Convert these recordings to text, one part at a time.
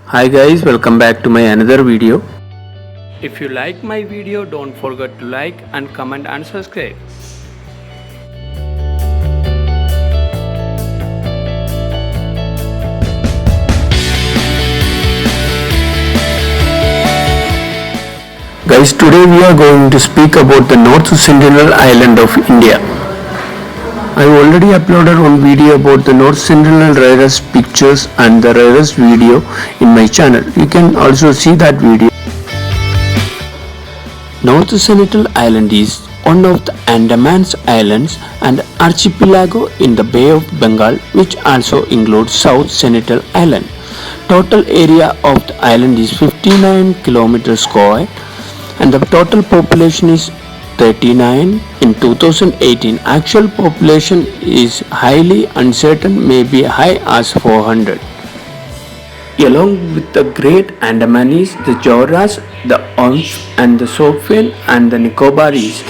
Hi guys, welcome back to my another video. If you like my video, don't forget to like and comment and subscribe. Guys, today we are going to speak about the North Sentinel Island of India. I already uploaded one video about the North Sentinel Raiders pictures and the Raiders video in my channel. You can also see that video. North Sentinel Island is one of the Andaman Islands and archipelago in the Bay of Bengal, which also includes South Sentinel Island. Total area of the island is 59 kilometers square and the total population is 39 in 2018. Actual population is highly uncertain, may be high as 400. Along with the Great Andamanese, the Jawaras, the Orms and the Sovereign and the Nicobaris,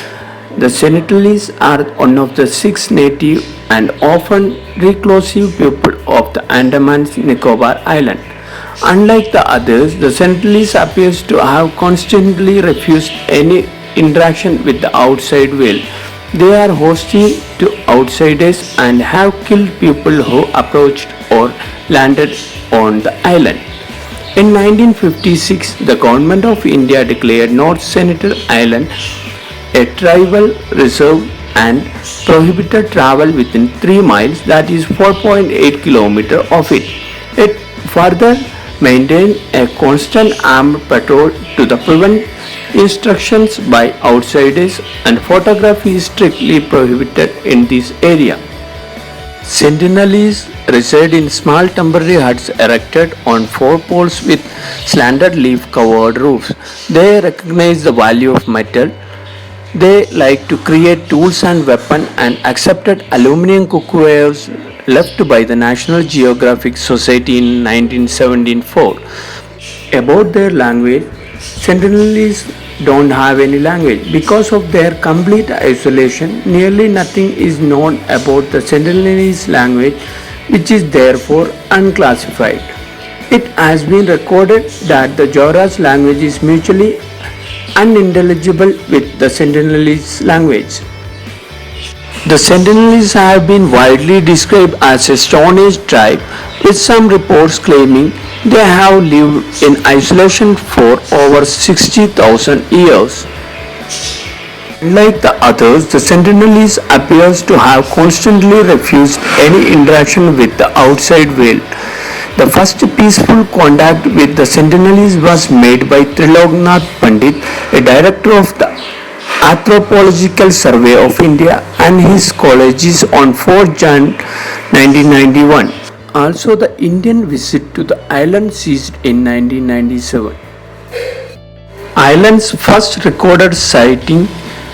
the Sentinelese are one of the 6 native and often reclusive people of the Andaman Nicobar Island. Unlike the others, the Sentinelese appears to have constantly refused any interaction with the outside world. They are hostile to outsiders and have killed people who approached or landed on the island. In 1956, the Government of India declared North Sentinel Island a tribal reserve and prohibited travel within 3 miles, that is 4.8 kilometers of it. It further maintained a constant armed patrol to prevent instructions by outsiders, and photography is strictly prohibited in this area. Sentinelese reside in small temporary huts erected on 4 poles with slanted leaf covered roofs. They recognize the value of metal. They like to create tools and weapons and accepted aluminum cookwares left by the National Geographic Society in 1974. About their language, Sentinelese don't have any language. Because of their complete isolation, nearly nothing is known about the Sentinelese language, which is therefore unclassified. It has been recorded that the Jawaras language is mutually unintelligible with the Sentinelese language. The Sentinelese have been widely described as a Stone Age tribe, with some reports claiming they have lived in isolation for over 60,000 years. Like the others, the Sentinelese appears to have constantly refused any interaction with the outside world. The first peaceful contact with the Sentinelese was made by Triloknath Pandit, a director of the Anthropological Survey of India, and his colleagues on 4 Jan 1991. Also, the Indian visit to the island ceased in 1997. Island's first recorded sighting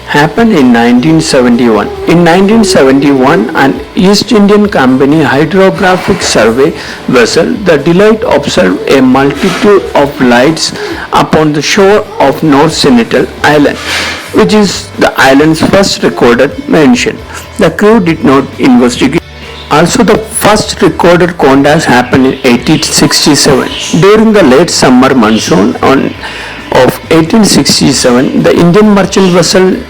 happened in 1971. In 1971, an East Indian Company hydrographic survey vessel, the Delight, observed a multitude of lights upon the shore of North Sentinel Island, which is the island's first recorded mention. The crew did not investigate. Also, the first recorded contacts happened in 1867. During the late summer monsoon of 1867, the Indian merchant vessel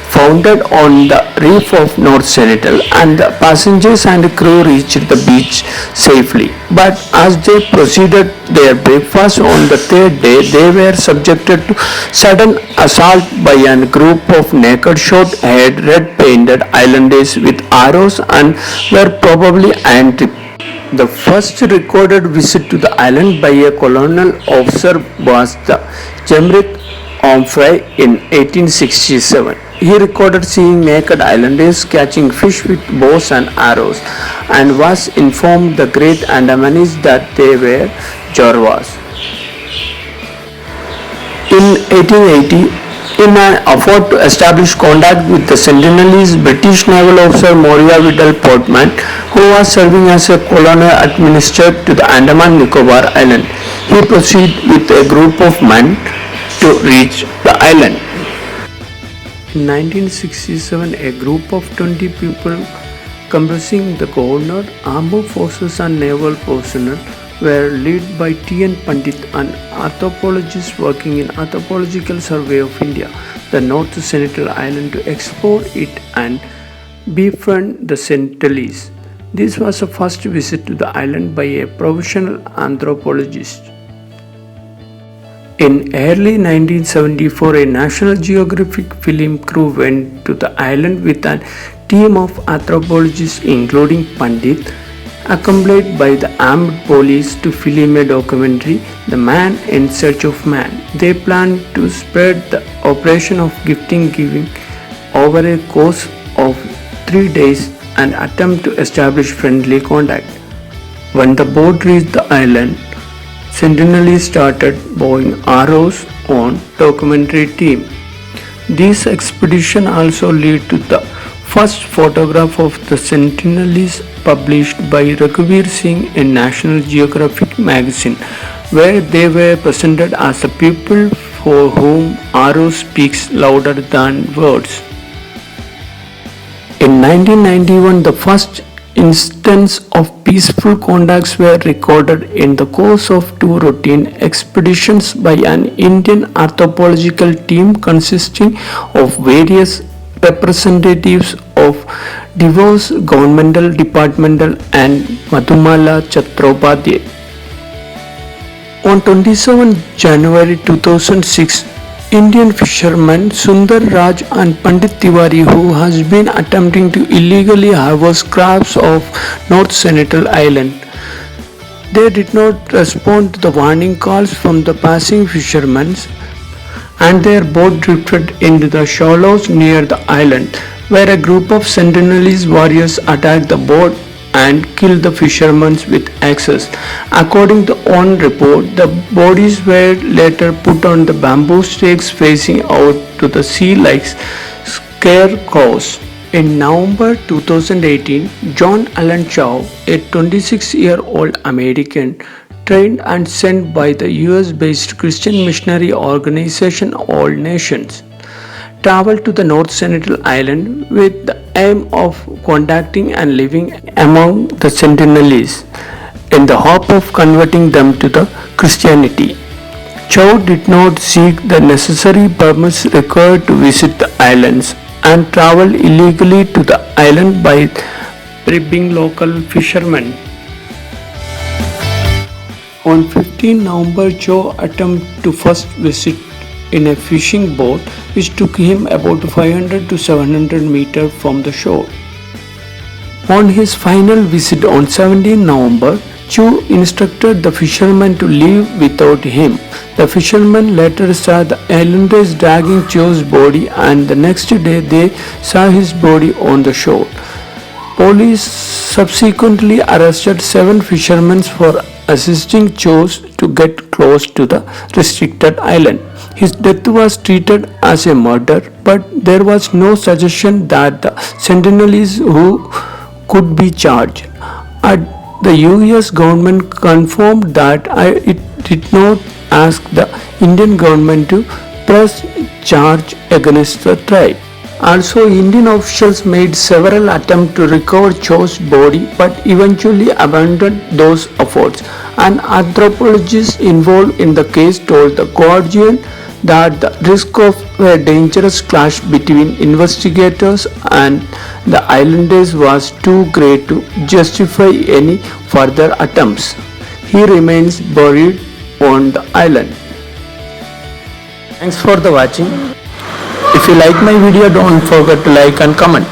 foundered on the reef of North Sentinel, and the passengers and crew reached the beach safely. But as they proceeded their breakfast on the 3rd day, they were subjected to sudden assault by a group of naked, short-haired, red-painted islanders with arrows and were probably iron tipped. The first recorded visit to the island by a colonial officer was the Jemrith Omfrey in 1867. He recorded seeing naked islanders catching fish with bows and arrows, and was informed the Great Andamanese that they were Jawas. In 1880, in an effort to establish contact with the Sentinelese, British naval officer Maurice Vidal Portman, who was serving as a colonial administrator to the Andaman Nicobar Island, he proceeded with a group of men to reach the island. In 1967, a group of 20 people comprising the governor, armed forces and naval personnel were led by T.N. Pandit, an anthropologist working in Anthropological Survey of India, the North Sentinel Island, to explore it and befriend the Sentinelese. This was the first visit to the island by a professional anthropologist. In early 1974, a National Geographic film crew went to the island with a team of anthropologists including Pandit, accompanied by the armed police, to film a documentary, The Man in Search of Man. They planned to spread the operation of giving over a course of 3 days and attempt to establish friendly contact. When the boat reached the island, Sentinelese started bowing arrows on documentary team. This expedition also led to the first photograph of the Sentinelese published by Raghuveer Singh in National Geographic magazine, where they were presented as a people for whom arrow speaks louder than words. In 1991, the first instance of peaceful contacts were recorded in the course of 2 routine expeditions by an Indian anthropological team consisting of various representatives of diverse governmental departmental and Madhumala Chattopadhyay. On 27 January 2006, Indian fishermen Sundar Raj and Pandit Tiwari, who has been attempting to illegally harvest crabs off North Sentinel Island, they did not respond to the warning calls from the passing fishermen, and their boat drifted into the shallows near the island, where a group of Sentinelese warriors attacked the boat and killed the fishermen with axes. According to one report, the bodies were later put on the bamboo stakes facing out to the sea like scarecrows. In November 2018, John Allen Chow, a 26-year-old American trained and sent by the US-based Christian missionary organization All Nations, traveled to the North Sentinel Island with the aim of contacting and living among the Sentinelese in the hope of converting them to the Christianity. Chow did not seek the necessary permits required to visit the islands and traveled illegally to the island by bribing local fishermen. On 15 November, Chow attempted to first visit in a fishing boat which took him about 500 to 700 meters from the shore. On his final visit on 17 November, Chow instructed the fishermen to leave without him. The fishermen later saw the islanders dragging Chow's body, and the next day they saw his body on the shore. Police subsequently arrested 7 fishermen for assisting Chow to get close to the restricted island. His death was treated as a murder, but there was no suggestion that the Sentinelese who could be charged. The US government confirmed that it did not ask the Indian government to press charge against the tribe. Also, Indian officials made several attempts to recover Chow's body but eventually abandoned those efforts. An anthropologist involved in the case told The Guardian that the risk of a dangerous clash between investigators and the islanders was too great to justify any further attempts. He remains buried on the island. Thanks for the watching. If you like my video, don't forget to like and comment.